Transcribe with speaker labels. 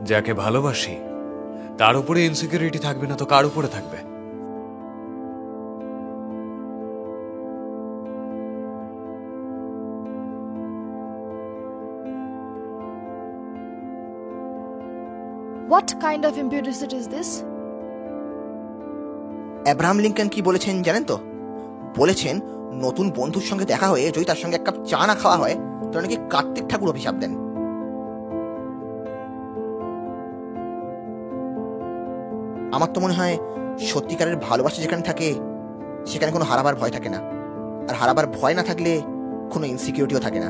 Speaker 1: যাকে ভালোবাসি তার উপরে ইনসিকিউরিটি থাকবে না তো কার উপরে থাকবে?
Speaker 2: What kind of impudicity is this?
Speaker 3: Abraham Lincoln কি বলেছেন জানেন তো? বলেছেন নতুন বন্ধুর সঙ্গে দেখা হয়ে যদি তার সঙ্গে এক কাপ চা না খাওয়া হয় তাহলে নাকি কার্তিক ঠাকুর অভিশাপ দেন। আমার তো মনে হয় সত্যিকারের ভালোবাসা যেখানে থাকে সেখানে কোনো হারাবার ভয় থাকে না, আর হারাবার ভয় না থাকলে কোনো ইনসিকিউরিটিও থাকে না।